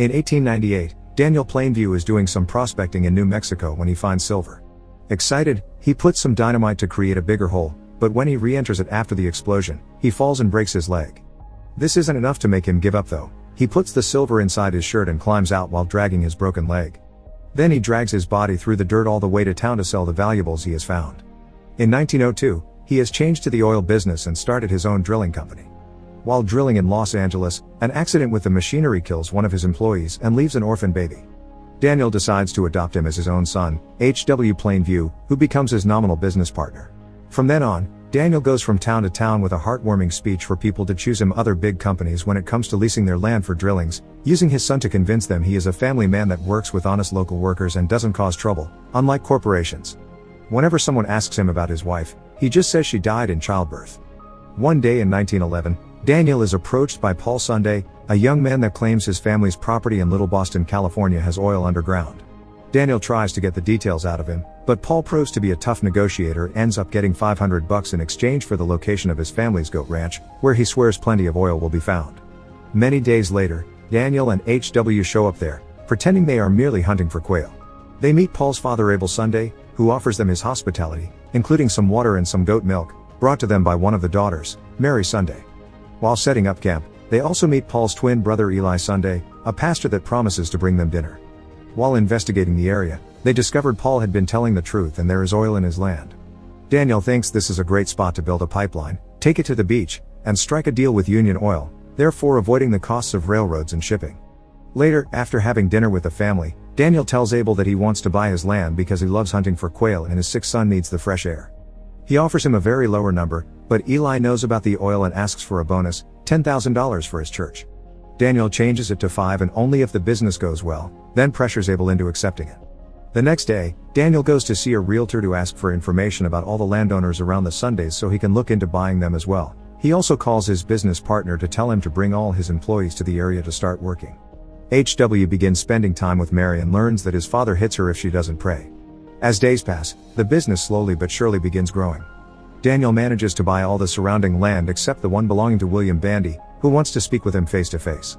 In 1898, Daniel Plainview is doing some prospecting in New Mexico when he finds silver. Excited, he puts some dynamite to create a bigger hole, but when he re-enters it after the explosion, he falls and breaks his leg. This isn't enough to make him give up though. He puts the silver inside his shirt and climbs out while dragging his broken leg. Then he drags his body through the dirt all the way to town to sell the valuables he has found. In 1902, he has changed to the oil business and started his own drilling company. While drilling in Los Angeles, an accident with the machinery kills one of his employees and leaves an orphan baby. Daniel decides to adopt him as his own son, H.W. Plainview, who becomes his nominal business partner. From then on, Daniel goes from town to town with a heartwarming speech for people to choose him other big companies when it comes to leasing their land for drillings, using his son to convince them he is a family man that works with honest local workers and doesn't cause trouble, unlike corporations. Whenever someone asks him about his wife, he just says she died in childbirth. One day in 1911, Daniel is approached by Paul Sunday, a young man that claims his family's property in Little Boston, California has oil underground. Daniel tries to get the details out of him, but Paul proves to be a tough negotiator and ends up getting $500 in exchange for the location of his family's goat ranch, where he swears plenty of oil will be found. Many days later, Daniel and H.W. show up there, pretending they are merely hunting for quail. They meet Paul's father Abel Sunday, who offers them his hospitality, including some water and some goat milk, brought to them by one of the daughters, Mary Sunday. While setting up camp, they also meet Paul's twin brother Eli Sunday, a pastor that promises to bring them dinner. While investigating the area, they discovered Paul had been telling the truth and there is oil in his land. Daniel thinks this is a great spot to build a pipeline, take it to the beach, and strike a deal with Union Oil, therefore avoiding the costs of railroads and shipping. Later, after having dinner with the family, Daniel tells Abel that he wants to buy his land because he loves hunting for quail and his sick son needs the fresh air. He offers him a very lower number, but Eli knows about the oil and asks for a bonus, $10,000 for his church. Daniel changes it to $5,000 and only if the business goes well, then pressures Abel into accepting it. The next day, Daniel goes to see a realtor to ask for information about all the landowners around the Sundays so he can look into buying them as well. He also calls his business partner to tell him to bring all his employees to the area to start working. H.W. begins spending time with Mary and learns that his father hits her if she doesn't pray. As days pass, the business slowly but surely begins growing. Daniel manages to buy all the surrounding land except the one belonging to William Bandy, who wants to speak with him face to face.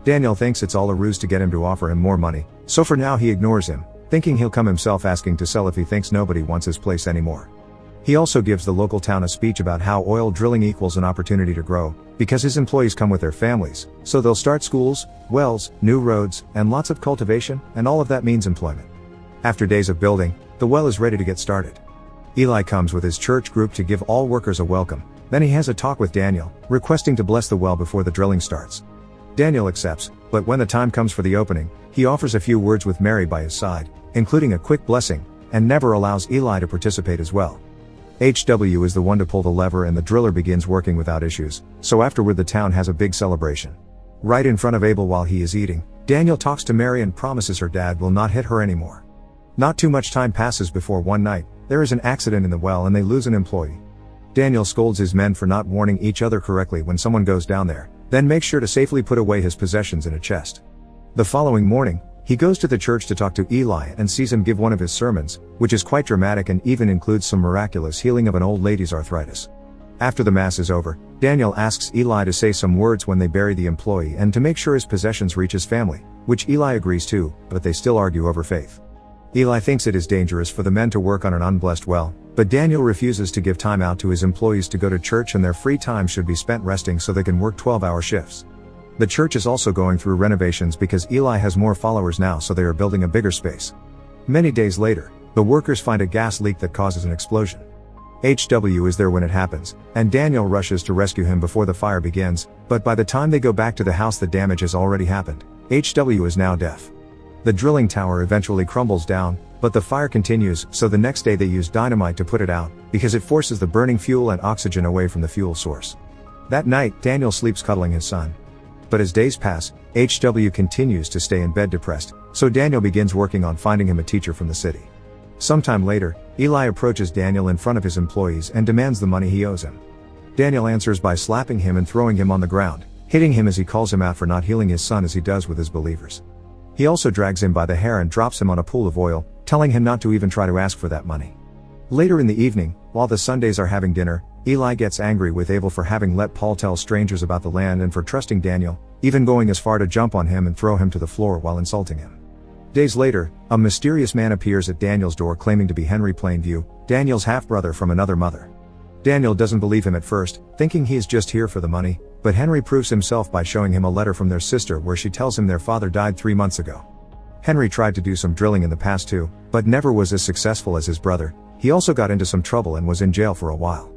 Daniel thinks it's all a ruse to get him to offer him more money, so for now he ignores him, thinking he'll come himself asking to sell if he thinks nobody wants his place anymore. He also gives the local town a speech about how oil drilling equals an opportunity to grow, because his employees come with their families, so they'll start schools, wells, new roads, and lots of cultivation, and all of that means employment. After days of building, the well is ready to get started. Eli comes with his church group to give all workers a welcome, then he has a talk with Daniel, requesting to bless the well before the drilling starts. Daniel accepts, but when the time comes for the opening, he offers a few words with Mary by his side, including a quick blessing, and never allows Eli to participate as well. H.W. is the one to pull the lever and the driller begins working without issues, so afterward the town has a big celebration. Right in front of Abel while he is eating, Daniel talks to Mary and promises her dad will not hit her anymore. Not too much time passes before one night, there is an accident in the well and they lose an employee. Daniel scolds his men for not warning each other correctly when someone goes down there, then makes sure to safely put away his possessions in a chest. The following morning, he goes to the church to talk to Eli and sees him give one of his sermons, which is quite dramatic and even includes some miraculous healing of an old lady's arthritis. After the mass is over, Daniel asks Eli to say some words when they bury the employee and to make sure his possessions reach his family, which Eli agrees to, but they still argue over faith. Eli thinks it is dangerous for the men to work on an unblessed well, but Daniel refuses to give time out to his employees to go to church and their free time should be spent resting so they can work 12-hour shifts. The church is also going through renovations because Eli has more followers now, so they are building a bigger space. Many days later, the workers find a gas leak that causes an explosion. H.W. is there when it happens, and Daniel rushes to rescue him before the fire begins, but by the time they go back to the house the damage has already happened. H.W. is now deaf. The drilling tower eventually crumbles down, but the fire continues, so the next day they use dynamite to put it out, because it forces the burning fuel and oxygen away from the fuel source. That night, Daniel sleeps cuddling his son. But as days pass, H.W. continues to stay in bed depressed, so Daniel begins working on finding him a teacher from the city. Sometime later, Eli approaches Daniel in front of his employees and demands the money he owes him. Daniel answers by slapping him and throwing him on the ground, hitting him as he calls him out for not healing his son as he does with his believers. He also drags him by the hair and drops him on a pool of oil, telling him not to even try to ask for that money. Later in the evening, while the Sundays are having dinner, Eli gets angry with Abel for having let Paul tell strangers about the land and for trusting Daniel, even going as far to jump on him and throw him to the floor while insulting him. Days later, a mysterious man appears at Daniel's door claiming to be Henry Plainview, Daniel's half-brother from another mother. Daniel doesn't believe him at first, thinking he is just here for the money, but Henry proves himself by showing him a letter from their sister where she tells him their father died 3 months ago. Henry tried to do some drilling in the past too, but never was as successful as his brother. He also got into some trouble and was in jail for a while.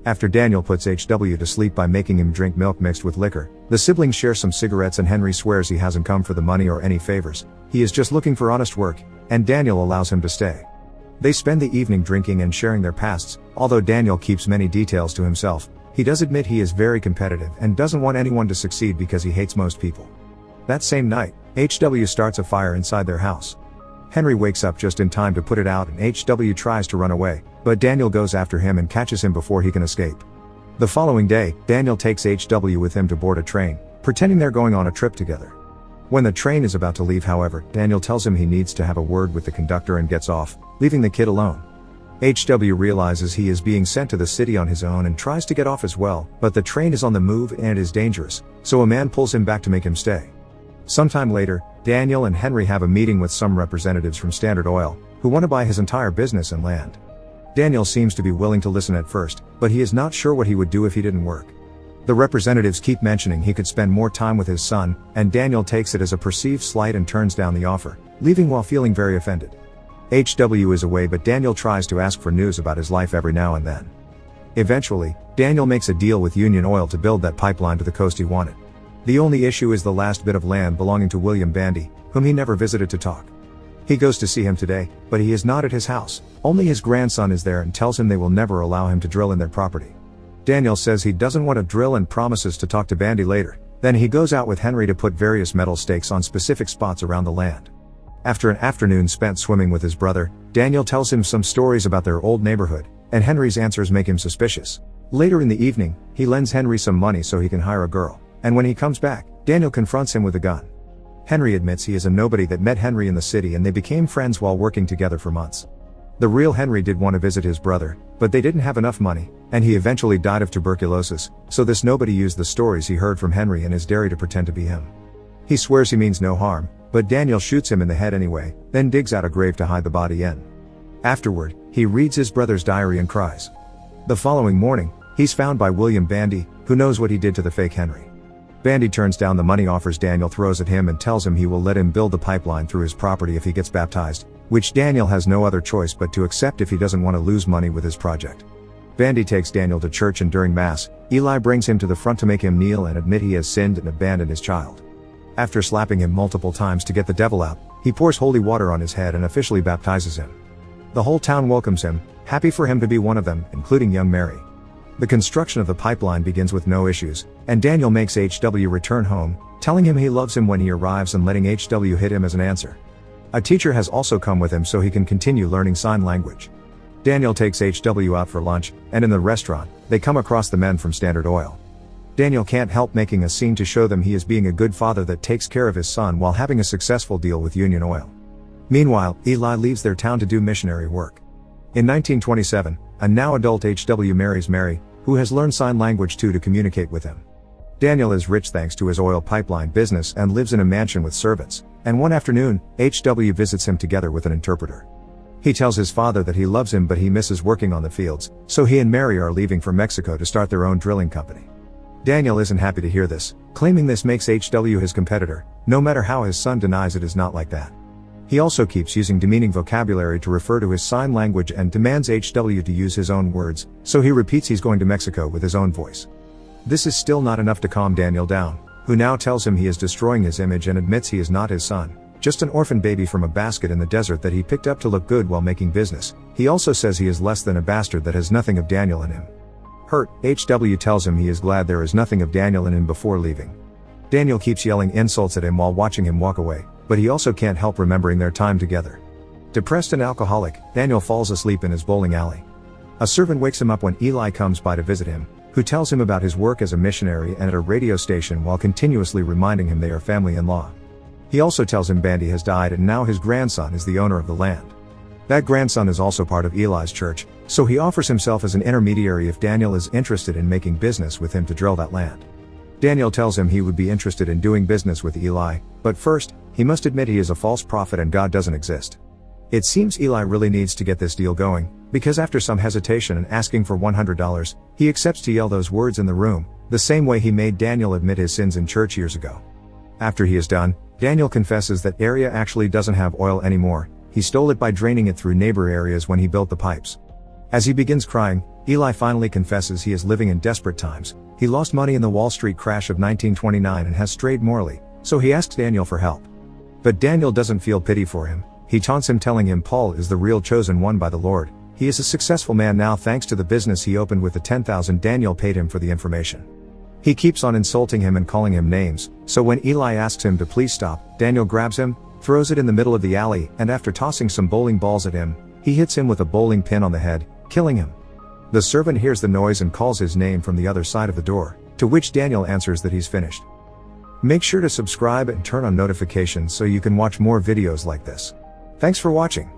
After Daniel puts HW to sleep by making him drink milk mixed with liquor, the siblings share some cigarettes and Henry swears he hasn't come for the money or any favors, he is just looking for honest work, and Daniel allows him to stay. They spend the evening drinking and sharing their pasts, although Daniel keeps many details to himself. He does admit he is very competitive and doesn't want anyone to succeed because he hates most people. That same night, HW starts a fire inside their house. Henry wakes up just in time to put it out and HW tries to run away, but Daniel goes after him and catches him before he can escape. The following day, Daniel takes HW with him to board a train, pretending they're going on a trip together. When the train is about to leave, however, Daniel tells him he needs to have a word with the conductor and gets off, leaving the kid alone. HW realizes he is being sent to the city on his own and tries to get off as well, but the train is on the move and it is dangerous, so a man pulls him back to make him stay. Sometime later, Daniel and Henry have a meeting with some representatives from Standard Oil, who want to buy his entire business and land. Daniel seems to be willing to listen at first, but he is not sure what he would do if he didn't work. The representatives keep mentioning he could spend more time with his son, and Daniel takes it as a perceived slight and turns down the offer, leaving while feeling very offended. HW is away, but Daniel tries to ask for news about his life every now and then. Eventually, Daniel makes a deal with Union Oil to build that pipeline to the coast he wanted. The only issue is the last bit of land belonging to William Bandy, whom he never visited to talk. He goes to see him today, but he is not at his house. Only his grandson is there and tells him they will never allow him to drill in their property. Daniel says he doesn't want to drill and promises to talk to Bandy later. Then he goes out with Henry to put various metal stakes on specific spots around the land. After an afternoon spent swimming with his brother, Daniel tells him some stories about their old neighborhood, and Henry's answers make him suspicious. Later in the evening, he lends Henry some money so he can hire a girl, and when he comes back, Daniel confronts him with a gun. Henry admits he is a nobody that met Henry in the city and they became friends while working together for months. The real Henry did want to visit his brother, but they didn't have enough money, and he eventually died of tuberculosis, so this nobody used the stories he heard from Henry and his dairy to pretend to be him. He swears he means no harm, but Daniel shoots him in the head anyway, then digs out a grave to hide the body in. Afterward, he reads his brother's diary and cries. The following morning, he's found by William Bandy, who knows what he did to the fake Henry. Bandy turns down the money offers Daniel throws at him and tells him he will let him build the pipeline through his property if he gets baptized, which Daniel has no other choice but to accept if he doesn't want to lose money with his project. Bandy takes Daniel to church and during Mass, Eli brings him to the front to make him kneel and admit he has sinned and abandoned his child. After slapping him multiple times to get the devil out, he pours holy water on his head and officially baptizes him. The whole town welcomes him, happy for him to be one of them, including young Mary. The construction of the pipeline begins with no issues, and Daniel makes HW return home, telling him he loves him when he arrives and letting HW hit him as an answer. A teacher has also come with him so he can continue learning sign language. Daniel takes HW out for lunch, and in the restaurant, they come across the men from Standard Oil. Daniel can't help making a scene to show them he is being a good father that takes care of his son while having a successful deal with Union Oil. Meanwhile, Eli leaves their town to do missionary work. In 1927, a now adult HW marries Mary, who has learned sign language too to communicate with him. Daniel is rich thanks to his oil pipeline business and lives in a mansion with servants, and one afternoon, HW visits him together with an interpreter. He tells his father that he loves him but he misses working on the fields, so he and Mary are leaving for Mexico to start their own drilling company. Daniel isn't happy to hear this, claiming this makes HW his competitor, no matter how his son denies it is not like that. He also keeps using demeaning vocabulary to refer to his sign language and demands HW to use his own words, so he repeats he's going to Mexico with his own voice. This is still not enough to calm Daniel down, who now tells him he is destroying his image and admits he is not his son, just an orphan baby from a basket in the desert that he picked up to look good while making business. He also says he is less than a bastard that has nothing of Daniel in him. Hurt, HW tells him he is glad there is nothing of Daniel in him before leaving. Daniel keeps yelling insults at him while watching him walk away, but he also can't help remembering their time together. Depressed and alcoholic, Daniel falls asleep in his bowling alley. A servant wakes him up when Eli comes by to visit him, who tells him about his work as a missionary and at a radio station while continuously reminding him they are family-in-law. He also tells him Bandy has died and now his grandson is the owner of the land. That grandson is also part of Eli's church, so he offers himself as an intermediary if Daniel is interested in making business with him to drill that land. Daniel tells him he would be interested in doing business with Eli, but first, he must admit he is a false prophet and God doesn't exist. It seems Eli really needs to get this deal going, because after some hesitation and asking for $100, he accepts to yell those words in the room, the same way he made Daniel admit his sins in church years ago. After he is done, Daniel confesses that area actually doesn't have oil anymore, he stole it by draining it through neighbor areas when he built the pipes. As he begins crying, Eli finally confesses he is living in desperate times, he lost money in the Wall Street crash of 1929 and has strayed morally, so he asks Daniel for help. But Daniel doesn't feel pity for him, he taunts him telling him Paul is the real chosen one by the Lord, he is a successful man now thanks to the business he opened with the $10,000 Daniel paid him for the information. He keeps on insulting him and calling him names, so when Eli asks him to please stop, Daniel grabs him, throws it in the middle of the alley, and after tossing some bowling balls at him, he hits him with a bowling pin on the head, killing him. The servant hears the noise and calls his name from the other side of the door, to which Daniel answers that he's finished. Make sure to subscribe and turn on notifications so you can watch more videos like this. Thanks for watching.